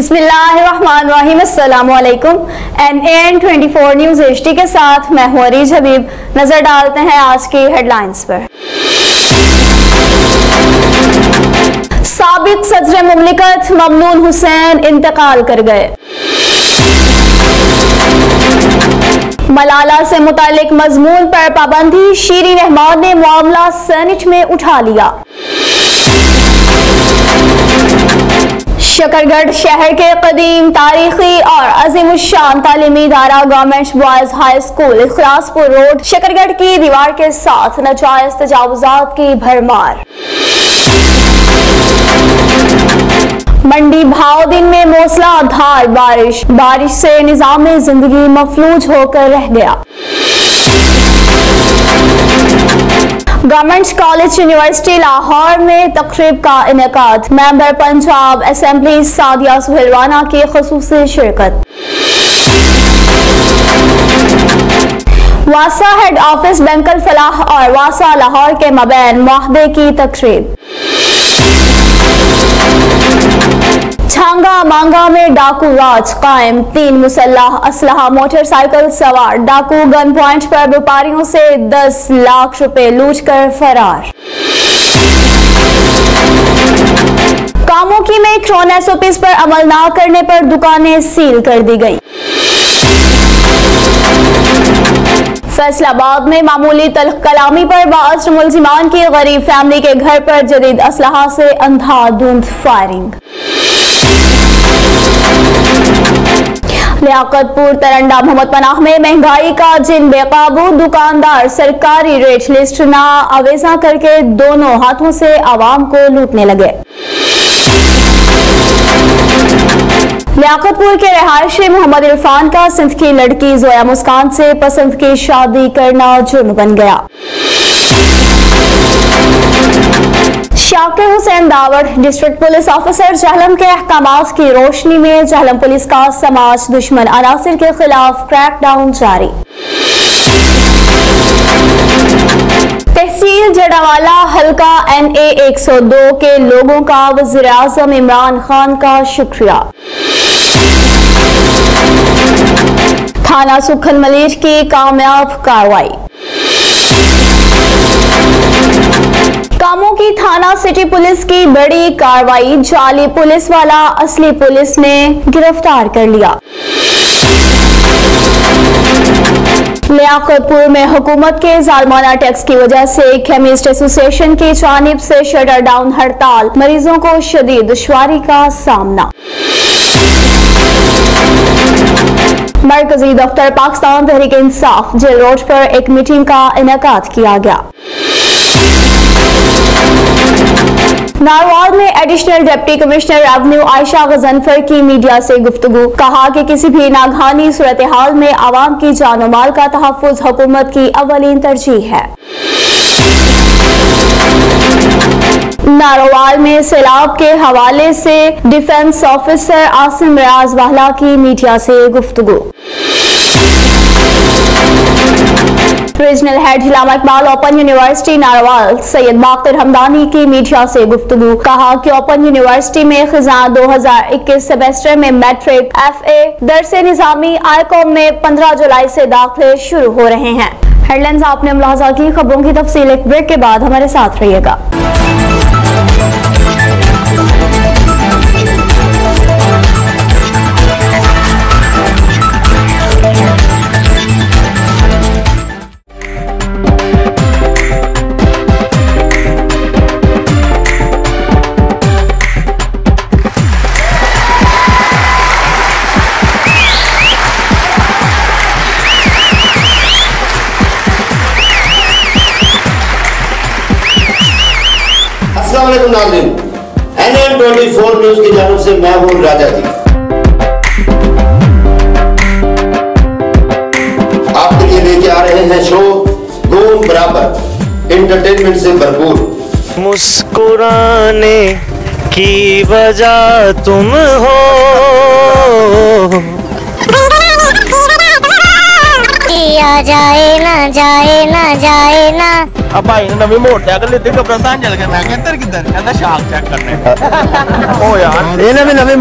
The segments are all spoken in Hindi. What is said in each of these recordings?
बिस्मिल्लाहिर्रहमानिर्रहीम। अस्सलामुअलैकुम। NAN24 न्यूज़ HD के साथ मैं हूं अरीज हबीब। नजर डालते हैं आज की हेडलाइंस पर। साबिक सदर मुमलिकत ममनून हुसैन इंतकाल कर गए। मलाला से मुतालिक मजमून पर पाबंदी, शीरीन रहमान ने मामला सेनेट में उठा लिया। शकरगढ़ शहर के कदीम तारीखी और अजीमुशान तालीमी इदारा government boys high school Ikhlaspur road Shakargarh की दीवार के साथ नाजायज तजावुजात की भरमार। मंडी भावदिन में मूसलाधार बारिश से निजाम जिंदगी मफलूज होकर रह गया। गवर्नमेंट कॉलेज यूनिवर्सिटी लाहौर में तकरीब का इनेकाद, मेंबर पंजाब असेंबली सादिया सुहेलवाना की खुसूसी शिरकत। वासा हेड ऑफिस बैंकल फलाह और वासा लाहौर के मबैन मुआहदे की तकरीब। छांगा मांगा में डाकू राज कायम, 3 मुसल्लाह असलहा मोटरसाइकिल सवार डाकू गन पॉइंट पर व्यापारियों से 10 लाख रुपए लूट कर फरार। कामोकी में कोरोना SOPs पर अमल न करने पर दुकानें सील कर दी गई। फैसलाबाद में मामूली तल्ख कलामी पर बाअज़्र मुल्जिमान की गरीब फैमिली के घर पर जदीद असलहा से अंधाधुंध फायरिंग। लियाकतपुर तरंडा मोहम्मद पनाह में महंगाई का जिन बेकाबू, दुकानदार सरकारी रेट लिस्ट ना अवेजा करके दोनों हाथों से आवाम को लूटने लगे। लियाकतपुर के रहायशी मोहम्मद इरफान का सिंध की लड़की जोया मुस्कान से पसंद की शादी करना जुर्म बन गया। Shakir Hussain Dawar district police officer Jhelum के अहकामात की रोशनी में जहलम पुलिस का समाज दुश्मन अनासिर के खिलाफ क्रैकडाउन जारी। तहसील जड़ावाला हल्का NA 102 के लोगों का वज़ीर आज़म इमरान खान का शुक्रिया। थाना सुखन मलीर की कामयाब कार्रवाई। कामों की थाना सिटी पुलिस की बड़ी कार्रवाई, जाली पुलिस वाला असली पुलिस ने गिरफ्तार कर लिया। लियाकतपुर में हुकूमत के जालमाना टैक्स की वजह से केमिस्ट एसोसिएशन की जानिब से शटर डाउन हड़ताल, मरीजों को शदीद दुश्वारी का सामना। मरकजी दफ्तर पाकिस्तान तहरीक इंसाफ जेल रोड पर एक मीटिंग का इनेकाद किया गया। नारवाल में additional deputy commissioner revenue Ayesha Ghazanfar की मीडिया से गुफ्तगू, कहा कि किसी भी नागहानी सूरत हाल में आवाम की जान और माल का तहफ़्फ़ुज़ हुकूमत की अव्वलीन तरजीह है। नारोवाल में सैलाब के हवाले से डिफेंस ऑफिसर आसिम रियाज वाला की मीडिया से गुफ्तगू। Regional head Allama Iqbal open university Narowal Syed Baqar Hamdani की मीडिया से गुफ्तगू, कहा कि ओपन यूनिवर्सिटी में खिज़ां 2021 सेमेस्टर में मैट्रिक FA दरसे निज़ामी ICOM में 15 जुलाई से दाखिले शुरू हो रहे हैं। हेडलाइंस आपने मुलाहजा की, खबरों की तफसील एक ब्रेक के बाद हमारे साथ रहिएगा। नाज़रीन, NAN24 न्यूज की जानिब से मैं हूं राजा जी। आपके लिए लेके आ रहे हैं शो दोनों बराबर, एंटरटेनमेंट से भरपूर। मुस्कुराने की वजह तुम हो, दिया जाए ना जाए ना जाए ना। अब भाई ने नवी मोटरसाइकिल लेते कब्रिस्तान चल गए। मैं किधर किधर कहता शाख चेक करने। ओ यार ਇਹਨੇ ਵੀ ਨਵੀਂ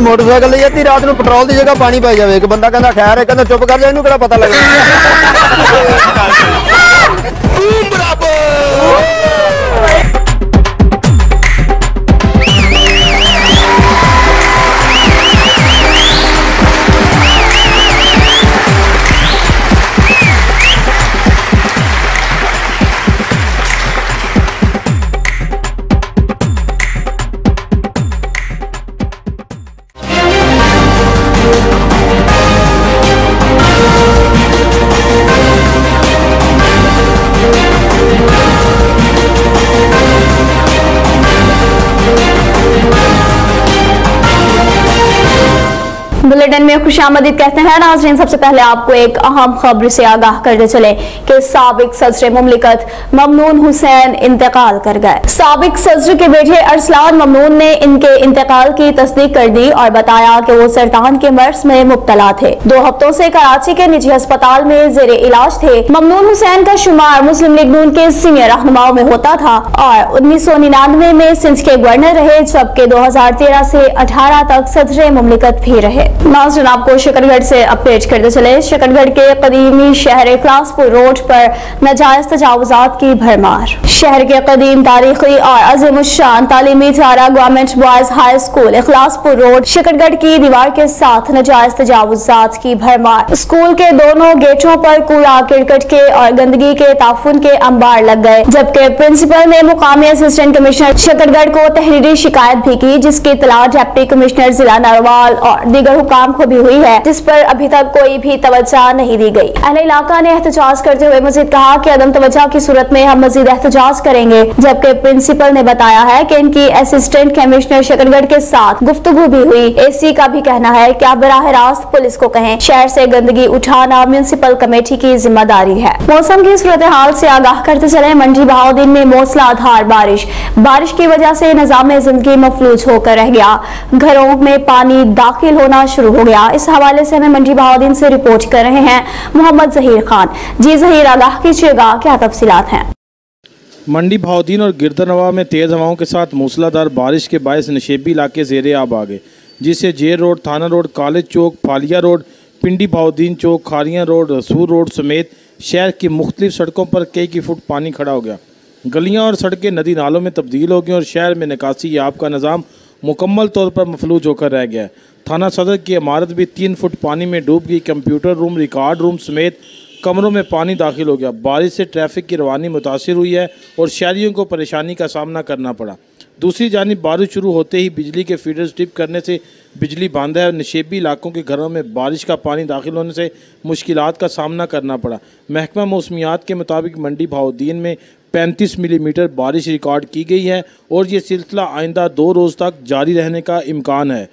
ਮੋਟਰਸਾਈਕਲ ਲਈ ਅੱਧੀ ਰਾਤ ਨੂੰ ਪੈਟਰੋਲ ਦੀ ਜਗ੍ਹਾ ਪਾਣੀ ਪਾਈ ਜਾਵੇ। ਇੱਕ ਬੰਦਾ ਕਹਿੰਦਾ ਖੈਰ ਹੈ, ਕਹਿੰਦਾ ਚੁੱਪ ਕਰ ਜਾ, ਇਹਨੂੰ ਕਿਹੜਾ ਪਤਾ ਲੱਗਦਾ। बुलेटिन में खुशामदीद कहते हैं नाज़रीन। सबसे पहले आपको एक अहम खबर से आगाह करते चले कि साबिक सदर मुमलिकत ममनून हुसैन इंतकाल कर गए। साबिक सदर के बेटे अरसलान ममनून ने इनके इंतकाल की तस्दीक कर दी और बताया कि वो सरतान के मर्ज में मुब्तला थे। 2 हफ्तों से कराची के निजी अस्पताल में जेर इलाज थे। ममनून हुसैन का शुमार मुस्लिम लीग नून के सीनियर रहनुमाओं में होता था और 1999 में सिंध के गवर्नर रहे, जबकि 2013 से 18 तक सदर मुमलिकत भी रहे। नाज़रीन आपको शकरगढ़ से अपडेट करते चले। शकरगढ़ के कदीमी शहर इखलासपुर रोड पर नाजायज तजावुजात की भरमार। शहर के कदीम तारीखी और अज़ीमुश्शान तालीमी इदारा government boys high school Ikhlaspur road Shakargarh की दीवार के साथ नाजायज तजावुजात की भरमार। स्कूल के दोनों गेटों पर कूड़ा करकट के और गंदगी के ताफुन के अंबार लग गए, जबकि प्रिंसिपल ने मुकामी असिस्टेंट कमिश्नर शकरगढ़ को तहरीरी शिकायत भी की, जिसकी इतला डिप्टी कमिश्नर जिला नारवाल और दीगर हुकाम को भी हुई है, जिस पर अभी तक कोई भी तवज्जो नहीं दी गई। अहले इलाका ने एहतजाज करते हुए मजीद कहा कि अदम तवज्जो की सूरत में हम मजीद एहतजाज करेंगे, जबकि प्रिंसिपल ने बताया है कि इनकी असिस्टेंट कमिश्नर शकरगढ़ के साथ गुफ्तगू भी हुई। एसी का भी कहना है कि आप बराह रास्त पुलिस को कहें, शहर से गंदगी उठाना म्युनिसिपल कमेटी की जिम्मेदारी है। मौसम की सूरत हाल से आगाह करते चले। मंडी बहाउद्दीन में मूसलाधार बारिश की वजह से निजाम जिंदगी मफलूज होकर रह गया। घरों में पानी दाखिल होना शुरू हो गया। इस हवाले से हमें मंडी बहाउद्दीन से रिपोर्ट कर रहे हैं मोहम्मद जहीर खान। जी जहीर, आगाह कीजिएगा, क्या तफसीलात हैं? मंडी बहाउद्दीन और गिरदनवा में तेज़ हवाओं के साथ मूसलाधार बारिश के बायस नशेबी इलाके ज़ेरे आब आ गए, जिससे जेर रोड, थाना रोड, कॉलेज चौक, फालिया रोड, पिंडी बहाउद्दीन चौक, खारियाँ रोड, रसूल रोड समेत शहर की मुख्तलिफ सड़कों पर कई फुट पानी खड़ा हो गया। गलियाँ और सड़कें नदी नालों में तब्दील हो गई और शहर में निकासी याब का निज़ाम मुकम्मल तौर पर मफलूज होकर रह गया है। थाना सदर की इमारत भी 3 फुट पानी में डूब गई। कंप्यूटर रूम, रिकॉर्ड रूम समेत कमरों में पानी दाखिल हो गया। बारिश से ट्रैफिक की रवानी मुतासिर हुई है और शहरियों को परेशानी का सामना करना पड़ा। दूसरी जानिब बारिश शुरू होते ही बिजली के फीडर स्ट्रिप करने से बिजली बंद है और नशेबी इलाकों के घरों में बारिश का पानी दाखिल होने से मुश्किलात का सामना करना पड़ा। महकमा मौसमियात के मुताबिक मंडी बहाउद्दीन में 35 मिलीमीटर बारिश रिकॉर्ड की गई है और ये सिलसिला आइंदा 2 रोज़ तक जारी रहने का इम्कान है।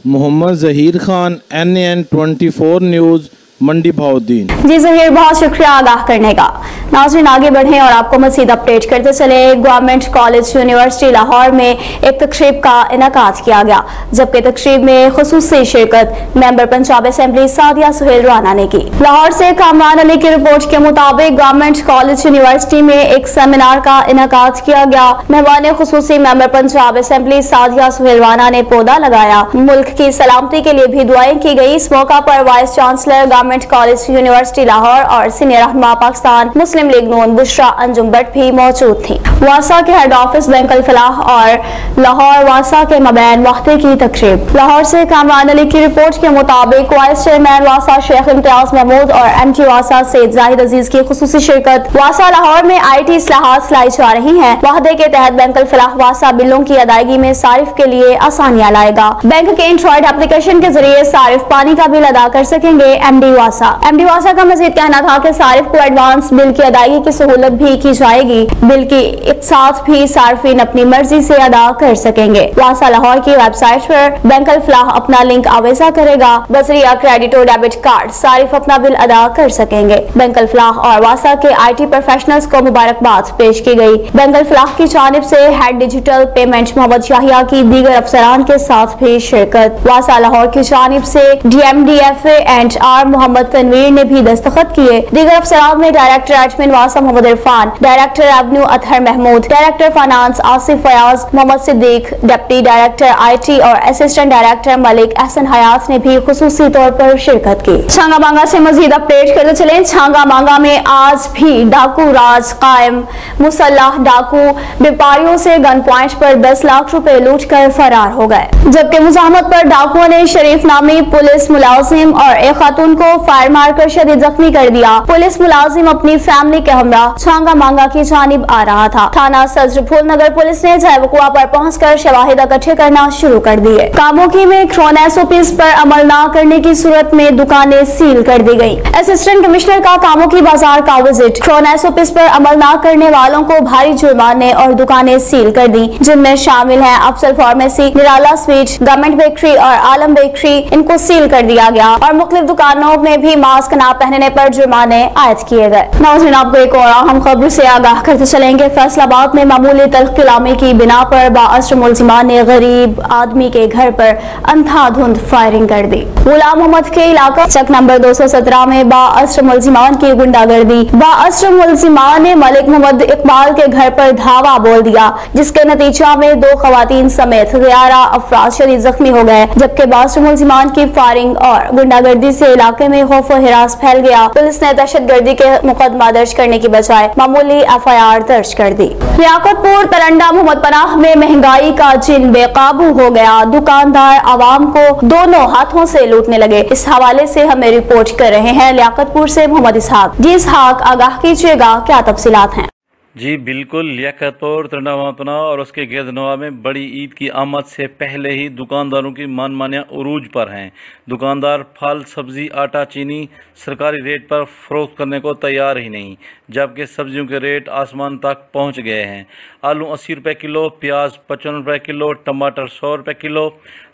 मोहम्मद जहीर खान, NAN 24 न्यूज़, मंडी बहाउद्दीन। जी जहीर, बहुत शुक्रिया आगाह करने का। नाज़रीन आगे बढ़ें और आपको मज़ीद अपडेट करते चले। गवर्नमेंट कॉलेज यूनिवर्सिटी लाहौर में एक तकरीब का इनेकाद किया गया, जबकि तकरीब में खुसूसी शिरकत मेंबर पंजाब असेंबली सादिया सुहेल राना ने की। लाहौर से कामरान अली की रिपोर्ट के मुताबिक गवर्नमेंट कॉलेज यूनिवर्सिटी में एक सेमिनार का इनेकाद किया गया। मेहमान खुसूसी मेंबर पंजाब असेंबली सादिया सुहेल राना ने पौधा लगाया। मुल्क की सलामती के लिए भी दुआएं की गई। इस मौका पर vice chancellor government college university Lahore और सीनियर रहनुमा पाकिस्तान मुस्लिम लीग नून बुशरा अंजुम भट्ट भी मौजूद थी। वासा के हेड ऑफिस बैंक अल फलाह और लाहौर वासा के मबैन वक्ते की तकरीब। लाहौर से कामरान अली की रिपोर्ट के मुताबिक वाइस चेयरमैन वासा शेख इम्तियाज महमूद और MD वासा सैयद जाहिद अजीज की खुसूसी शिरकत। वासा लाहौर में IT इस्लाहात लाई जा रही है। वाहदे के तहत बैंक अल फलाह वासा बिलों की अदायगी में सारिफ के लिए आसानियां लाएगा। बैंक के एंड्रॉइड एप्लीकेशन के जरिए सारिफ पानी का बिल अदा कर सकेंगे। MD वासा का मजीद कहना था कि सारिफ को एडवांस बिल की अदायगी की सहूलत भी की जाएगी। बिल की एक साथ भी सार्फिन अपनी मर्जी से अदा कर सकेंगे। वासा लाहौर की वेबसाइट पर बैंक अल फलाह अपना लिंक आवेजा करेगा। बजरिया क्रेडिट और डेबिट कार्ड सारिफ अपना बिल अदा कर सकेंगे। बैंक अल फलाह और वासा के IT प्रोफेशनल्स को मुबारकबाद पेश की गई। बैंक अल फलाह की जानिब से head digital payment Mohammad Shahiya की दीगर अफसरान के साथ भी शिरकत। वासा लाहौर की जानिब से DMDFA and R Mohammad Tanveer ने भी दस्तखत किए। दीगर अफसरान में डायरेक्टर एडमिन वासा Mohammad Irfan, director revenue Athar Mahmood, director finance Asif Fayyaz, Mohammad Siddique, deputy director IT और असिस्टेंट डायरेक्टर मलिक एहसन हयात ने भी खुसूसी तौर पर शिरकत की। छांगा मांगा से मजीद अपडेट करते चले। छांगा मांगा में आज भी डाकू राज कायम। मुसल्लाह डाकू व्यापारियों से गन पॉइंट पर 10 लाख रुपए लूट कर फरार हो गए, जबकि मुजाहमत पर डाकुओं ने शरीफ नामी पुलिस मुलाजिम और एक खातून को फायर मारकर शदीद जख्मी कर दिया। पुलिस मुलाजिम अपनी फैमिली के हमरा छांगा मांगा की जानिब आ रहा था। थाना सजरफूल नगर पुलिस ने जयवकुआ पर पहुंचकर शवाहिद इकट्ठे करना शुरू कर दिए। कामोकी में कोरोना SOPs पर अमल न करने की सूरत में दुकानें सील कर दी गयी। असिस्टेंट कमिश्नर का कामोकी बाजार का विजिट। कोरोना SOPs पर अमल न करने वालों को भारी जुर्माने और दुकानें सील कर दी, जिनमें शामिल है अफसल फार्मेसी, निराला स्वीट, गवर्नमेंट बेकरी और आलम बेकरी। इनको सील कर दिया गया और मुख्तलिफ दुकानों में भी मास्क न पहनने पर जुर्माने आयद किए गए। नाज़रीन, आपको एक और अहम खबर से आगाह करते चलेंगे। फैसलाबाद में मामूली तल्ख कलामी की बिना पर बाअस्र मुलजिमान ने गरीब आदमी के घर पर अंधाधुंध फायरिंग कर दी। गुलाम मोहम्मद के इलाका चक नंबर 217 में बाअस्र मुलजिमान की गुंडागर्दी। बाअस्र मुलजिमान ने मलिक मोहम्मद इकबाल के घर पर धावा बोल दिया, जिसके नतीजा में 2 खवातीन समेत 11 अफराद शदीद जख्मी हो गए, जबकि बाअस्र मुलजिमान की फायरिंग और गुंडागर्दी से इलाके में खौफ और हिरास फैल गया। पुलिस ने दहशतगर्दी के मुकदमा दर्ज करने की बजाय मामूली FIR दर्ज कर दी। लियाकतपुर तरंडा मोहम्मद पनाह में महंगाई का जिन बेकाबू हो गया। दुकानदार आवाम को दोनों हाथों से लूटने लगे। इस हवाले से हमें रिपोर्ट कर रहे हैं लियाकतपुर से मोहम्मद इसहाक। जी इसहाक, आगाह कीजिएगा, क्या तफसीलात हैं? जी बिल्कुल, लियाकतपुर तरंडा मोहम्मद और उसके गिरदनवा में बड़ी ईद की आमद से पहले ही दुकानदारों की मानियाँ उरूज पर हैं। दुकानदार फल, सब्जी, आटा, चीनी सरकारी रेट पर फरोख्त करने को तैयार ही नहीं, जबकि सब्जियों के रेट आसमान तक पहुंच गए हैं। आलू 80 रुपये किलो, प्याज 55 रुपये किलो, टमाटर 100 रुपये किलो,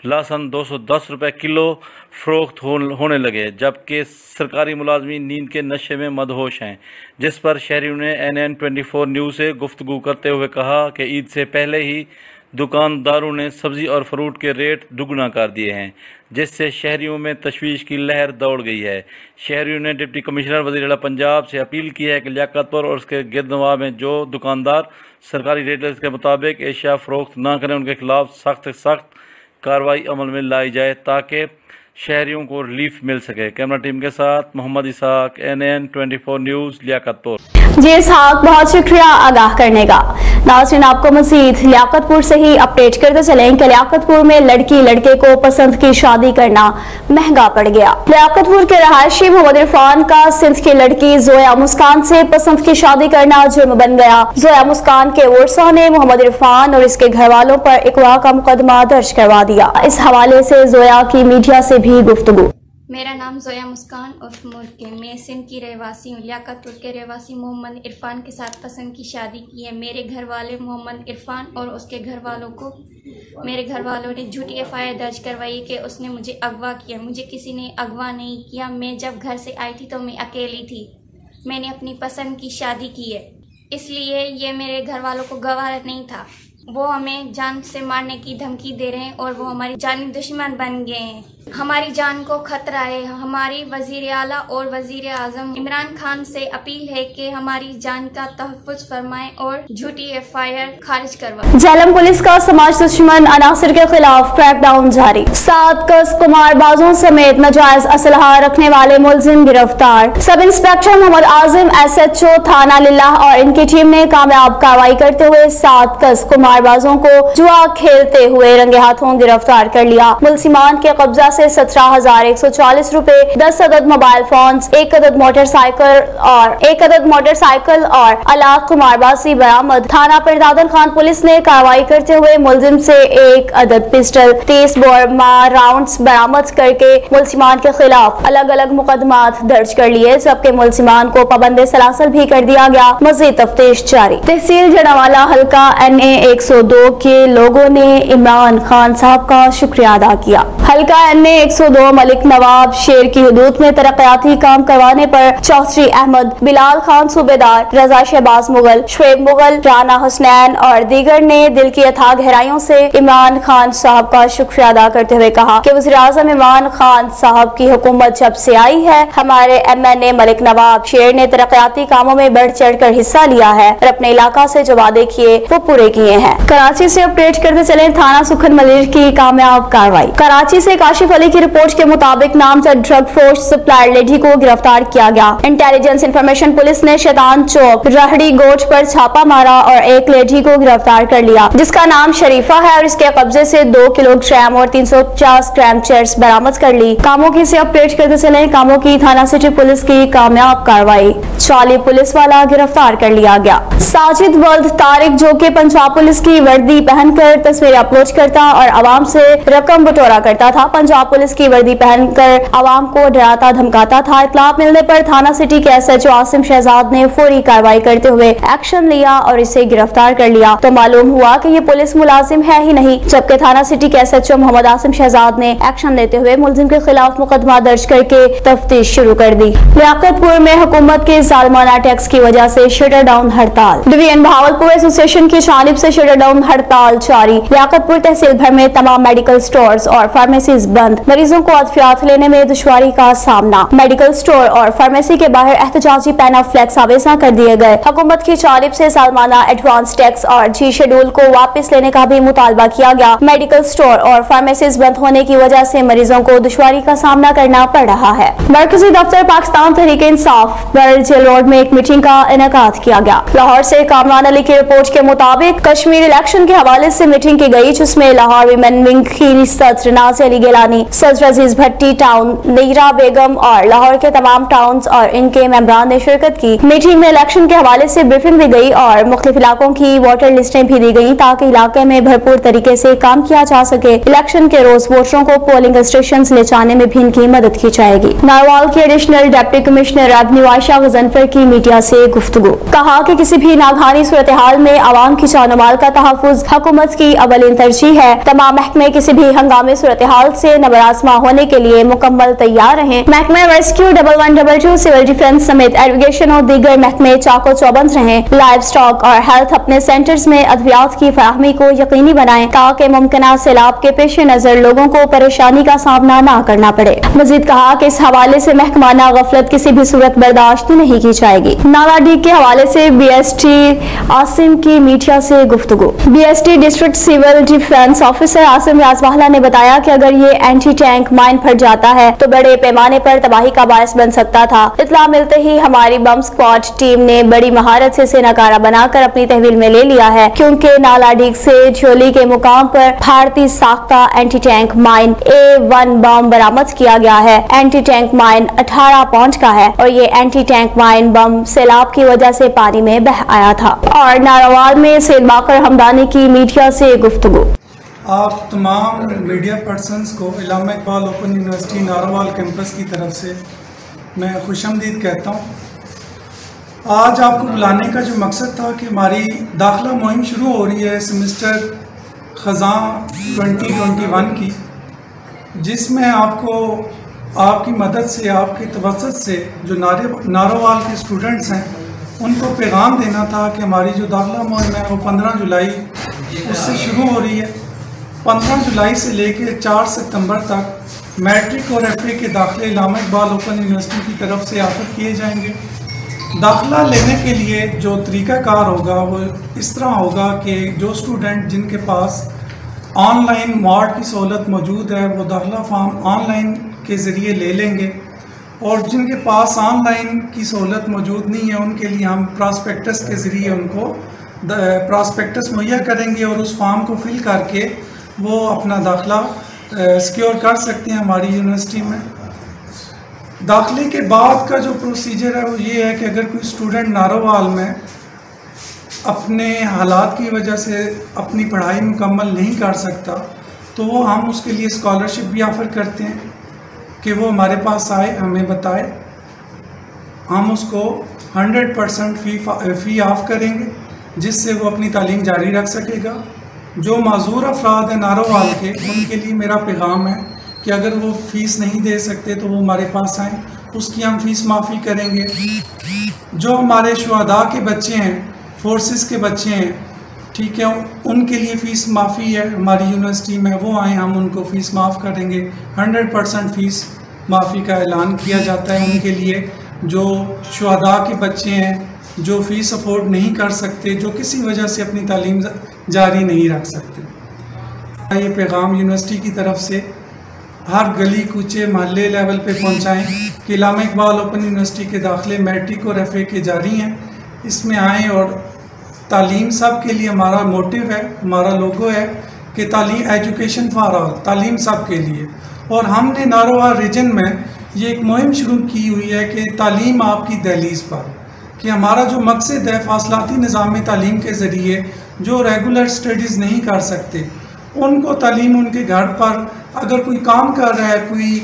लहसुन 210 रुपये किलो फरोख्त होने लगे, जबकि सरकारी मुलाजमीन नींद के नशे में मदहोश हैं। जिस पर शहरियों ने NN 24 न्यूज़ से गुफ्तगू करते हुए कहा कि ईद से पहले ही दुकानदारों ने सब्ज़ी और फ्रूट के रेट दुगना कर दिए हैं, जिससे शहरियों में तशवीश की लहर दौड़ गई है। शहरियों ने डिप्टी कमिश्नर वज़ीर आला पंजाब से अपील की है कि लियाकतपुर और उसके गिरदनवा में जो दुकानदार सरकारी रेट के मुताबिक एशिया फ़रोख्त ना करें, उनके खिलाफ सख्त सख्त कार्रवाई अमल में लाई जाए ताकि शहरियों को रिलीफ मिल सके। कैमरा टीम के साथ मोहम्मद इसहाक, NN 24 न्यूज़, लियाकतपुर। जी इसहाक, बहुत शुक्रिया आगाह करने का। नाज़रीन, आपको मज़ीद लियाकतपुर से ही अपडेट करते चलें कि लियाकतपुर में लड़की लड़के को पसंद की शादी करना महंगा पड़ गया। लियाकतपुर के रहायशी मोहम्मद इरफान का सिंध की लड़की जोया मुस्कान से पसंद की शादी करना जुर्म बन गया। जोया मुस्कान के वर्सा ने मोहम्मद इरफान और इसके घर वालों पर इकवा का मुकदमा दर्ज करवा दिया। इस हवाले से जोया की मीडिया से भी गुफ्तगू। मेरा नाम जोया मुस्कान उर्फ मुल्क है। मैं सिंध की रहवासी हूँ। लियाकतपुर के रहवासी मोहम्मद इरफान के साथ पसंद की शादी की है। मेरे घर वाले मोहम्मद इरफान और उसके घर वालों को मेरे घर वालों ने झूठी FIR दर्ज करवाई कि उसने मुझे अगवा किया। मुझे किसी ने अगवा नहीं किया। मैं जब घर से आई थी तो मैं अकेली थी। मैंने अपनी पसंद की शादी की है, इसलिए ये मेरे घर वालों को गवारा नहीं था। वो हमें जान से मारने की धमकी दे रहे हैं और वो हमारी जानी दुश्मन बन गए हैं। हमारी जान को खतरा है। हमारी वजीर आला और वजीर आजम इमरान खान से अपील है कि हमारी जान का तहफ़्फ़ुज़ फरमाएं और झूठी FIR खारिज करवाएं। झेलम पुलिस का समाज दुश्मन अनासिर के खिलाफ क्रैकडाउन जारी। 7 कस कुमारबाजों समेत नाजायज असलहा रखने वाले मुलजिम गिरफ्तार। सब इंस्पेक्टर मोहम्मद आजिम SHO थाना लिल्लाह और इनकी टीम ने कामयाब कार्रवाई करते हुए 7 कस कुमारबाजों को जुआ खेलते हुए रंगे हाथों गिरफ्तार कर लिया। मुलजिमान के कब्जा से 17,140 रुपए, 10 अदद मोबाइल फोन्स, 1 अदद मोटरसाइकिल और अलाक कुमारबासी बरामद। थाना पिरदादन खान पुलिस ने कार्रवाई करते हुए मुलजिम से 1 अदद पिस्टल, 30 बोरमा राउंड्स बरामद करके मुलजिमान के खिलाफ अलग अलग मुकदमात दर्ज कर लिए, जबकि मुलजिमान को पाबंद सलासल भी कर दिया गया। मजीद तफ्तीश जारी। तहसील जड़ावाला हल्का NA 102 के लोगों ने इमरान खान साहब का शुक्रिया अदा किया। हल्का एन ने 102 मलिक नवाब शेर की हदूद में तरक्याती काम करवाने पर चौधरी अहमद, बिलाल खान सूबेदार, रजा शहबाज मुगल, शुएब मुगल, राना हुसनैन और दीगर ने दिल की अथाह गहराइयों से इमरान खान साहब का शुक्रिया अदा करते हुए कहा कि वज़ीर-ए-आज़म इमरान खान साहब की हुकूमत जब से आई है, हमारे MNA मलिक नवाब शेर ने तरक्याती कामों में बढ़ चढ़ कर हिस्सा लिया है और अपने इलाका से जो वादे किए वो पूरे किए हैं। कराची से अपडेट करते चले थाना सुखन मलिर की कामयाब कार्रवाई। कराची से काशिफ अली की रिपोर्ट के मुताबिक नामजद ड्रग फोर्स सप्लायर लेडी को गिरफ्तार किया गया। इंटेलिजेंस इंफॉर्मेशन पुलिस ने शैतान चौक रहड़ी गोट पर छापा मारा और एक लेडी को गिरफ्तार कर लिया जिसका नाम शरीफा है और इसके कब्जे से 2 किलोग्राम और 350 ग्राम चरस बरामद कर ली। कामों की से अपडेट करते चले कामों की थाना सिटी पुलिस की कामयाब कार्रवाई। 40 पुलिस वाला गिरफ्तार कर लिया गया। साजिद वल्द तारिक जो कि पंजाब पुलिस की वर्दी पहनकर तस्वीरें अपलोड करता और आवाम से रकम बटोरा करता था, पंजाब पुलिस की वर्दी पहनकर आवाम को डराता धमकाता था। इत्तला मिलने पर थाना सिटी के SHO आसिम शहजाद ने फौरी कार्रवाई करते हुए एक्शन लिया और इसे गिरफ्तार कर लिया तो मालूम हुआ कि ये पुलिस मुलाजिम है ही नहीं, जबकि थाना सिटी के SHO मोहम्मद आसिम शहजाद ने एक्शन लेते हुए मुलजिम के खिलाफ मुकदमा दर्ज करके तफ्तीश शुरू कर दी। लियाकतपुर में हुकूमत के जालमाना टैक्स की वजह से शटर डाउन हड़ताल। डिवीजन बहावलपुर एसोसिएशन की जानिब से शटर डाउन हड़ताल जारी। लियाकतपुर तहसील भर में तमाम मेडिकल स्टोर्स और फार्मेसीज बंद, मरीजों को अद्वियात लेने में दुश्वारी का सामना। मेडिकल स्टोर और फार्मेसी के बाहर एहतजाजी पैनाफ्लेक्स आवेजा कर दिए गए। हुकूमत की जानिब से सालमाना एडवांस टैक्स और जी शेड्यूल को वापस लेने का भी मुतालबा किया गया। मेडिकल स्टोर और फार्मेसीज बंद होने की वजह से मरीजों को दुश्वारी का सामना करना पड़ रहा है। मरकजी दफ्तर पाकिस्तान तहरीक इंसाफ बरल जेल रोड में एक मीटिंग का इनेकाद किया गया। लाहौर से कामरान अली की रिपोर्ट के मुताबिक कश्मीर इलेक्शन के हवाले से मीटिंग की गई जिसमें लाहौर विमेन विंग की सदर नाज़ अली गिलानी, सदर अजीज भट्टी टाउन, नीरा बेगम और लाहौर के तमाम टाउन्स और इनके मेंबरान ने शिरकत की। मीटिंग में इलेक्शन के हवाले से ब्रीफिंग दी गई और मुख्तलिफ इलाकों की वोटर लिस्टें भी दी गई ताकि इलाके में भरपूर तरीके से काम किया जा सके। इलेक्शन के रोज वोटरों को पोलिंग स्टेशन ले जाने में भी इनकी मदद की जाएगी। नारवाल के additional deputy commissioner revenue Ayesha Ghazanfar की मीडिया से गुफ्तगू, कहा कि किसी भी नागहानी सूरत हाल में आवाम की जान माल का तहफ़्फ़ुज़ हुकूमत की अवलिन तरजीह है। तमाम महकमे किसी भी हंगामी सूरत हाल से नबरासमा होने के लिए मुकम्मल तैयार रहे। महकमा रेस्क्यू 1112 सिविल डिफेंस समेत एविगेशन और दीगर महकमे चाको चौबंद रहे। लाइव स्टॉक और हेल्थ अपने सेंटर्स में अद्वियात की फराहमी को यकीनी बनाएं ताकि मुमकिन सैलाब के पेश नजर लोगों को परेशानी का सामना न करना पड़े। मजीद कहा कि इस हवाले से महकमाना गफलत किसी भी सूरत बर्दाश्त नहीं की जाएगी। नालाडीग के हवाले से BST आसिम की मीडिया से गुफ्तगू। BST district civil defence officer Asim Rajwala ने बताया कि अगर ये एंटी टैंक माइन फट जाता है तो बड़े पैमाने पर तबाही का बायस बन सकता था। इत्तला मिलते ही हमारी बम स्क्वाड टीम ने बड़ी महारत से इसे नकारा बनाकर अपनी तहवील में ले लिया है, क्योंकि नालाडीग से झोली के मुकाम पर भारतीय साख्ता एंटी टैंक माइन A1 बम बरामद किया गया है। एंटी टैंक माइन 18 पाउंड का है और ये एंटी टैंक माइन बम सैलाब की वजह से पानी में बह आया था। और नारावाल में सैयद बाकर हमदानी की मीडिया से गुफ्तगू। आप तमाम मीडिया पर्सनस को इलामा इकबाल ओपन यूनिवर्सिटी नारावाल कैंपस की तरफ से मैं खुशामदीद कहता हूँ। आज आपको बुलाने का जो मकसद था कि हमारी दाखिला मुहिम शुरू हो रही है सेमेस्टर ख़ज़ां 2021 की, जिसमें आपको आपकी मदद से, आपके तवज्जुह से जो नारोवाल के स्टूडेंट्स हैं उनको पैगाम देना था कि हमारी जो दाखिला मुहिम है वो 15 जुलाई उससे शुरू हो रही है। 15 जुलाई से लेकर 4 सितंबर तक मैट्रिक और FA के दाखिले इलामा इकबाल ओपन यूनिवर्सिटी की तरफ से ऑफर किए जाएंगे। दाखिला लेने के लिए जो तरीक़ाकार होगा वो इस तरह होगा कि जो स्टूडेंट जिनके पास ऑनलाइन मॉड की सहूलत मौजूद है वो दाखिला फॉर्म ऑनलाइन के ज़रिए ले लेंगे, और जिनके पास ऑनलाइन की सहूलत मौजूद नहीं है उनके लिए हम प्रॉस्पेक्टस के ज़रिए उनको प्रॉस्पेक्टस मुहैया करेंगे और उस फॉर्म को फिल करके वो अपना दाखिला सिक्योर कर सकते हैं हमारी यूनिवर्सिटी में। दाखिले के बाद का जो प्रोसीजर है वो ये है कि अगर कोई स्टूडेंट नारोवाल में अपने हालात की वजह से अपनी पढ़ाई मुकम्मल नहीं कर सकता तो वो हम उसके लिए स्कॉलरशिप भी ऑफ़र करते हैं कि वो हमारे पास आए, हमें बताए, हम उसको 100% फ़ी ऑफ करेंगे जिससे वो अपनी तालीम जारी रख सकेगा। जो माजूर अफराद हैं नारोवाल के, उनके लिए मेरा पैगाम है कि अगर वो फ़ीस नहीं दे सकते तो वो हमारे पास आएँ, उसकी हम फ़ीस माफ़ी करेंगे। जो हमारे शुहदा के बच्चे हैं, फोर्सेस के बच्चे हैं, ठीक है, उनके लिए फ़ीस माफ़ी है हमारी यूनिवर्सिटी में, वो आए, हम उनको फ़ीस माफ़ करेंगे। 100% फ़ीस माफ़ी का ऐलान किया जाता है उनके लिए। जो शुहदा के बच्चे हैं, जो फ़ीस अफोर्ड नहीं कर सकते, जो किसी वजह से अपनी तालीम जारी नहीं रख सकते, ये पैगाम यूनिवर्सिटी की तरफ से हर गली कूचे महल्ले लेवल पे पहुंचाएं कि इल्लामा इकबाल ओपन यूनिवर्सिटी के दाखिले मैट्रिक और FA के जारी हैं, इसमें आएँ। और तालीम सब के लिए हमारा मोटिव है, हमारा लोगो है कि तालीम एजुकेशन फॉर ऑल, तालीम सब के लिए। और हमने नारोवाल रीजन में ये एक मुहिम शुरू की हुई है कि तालीम आपकी दहलीज पर, कि हमारा जो मकसद है फासलाती निज़ाम तालीम के ज़रिए जो रेगुलर स्टडीज़ नहीं कर सकते उनको तालीम उनके घर पर, अगर कोई काम कर रहा है, कोई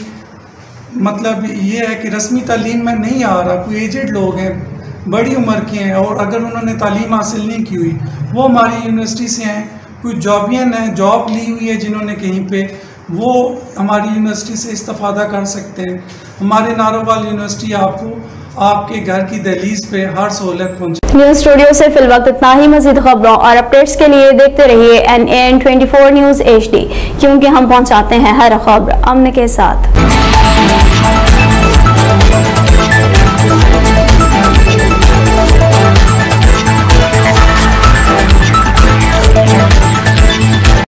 मतलब ये है कि रस्मी तालीम में नहीं आ रहा, कोई एजेड लोग हैं, बड़ी उम्र के हैं, और अगर उन्होंने तालीम हासिल नहीं की हुई, वो हमारी यूनिवर्सिटी से हैं। कोई जॉबियन है, जॉब ली हुई है जिन्होंने कहीं पे, वो हमारी यूनिवर्सिटी से इस्तेफादा कर सकते हैं। हमारे नारोवाल यूनिवर्सिटी आपको आपके घर की दहलीज पे हर सहूलत पहुँचे। न्यूज़ स्टूडियो से फिल वक्त इतना ही। मज़ीद खबरों और अपडेट्स के लिए देखते रहिए NAN 24 न्यूज़ HD, क्योंकि हम पहुँचाते हैं हर खबर अमन के साथ।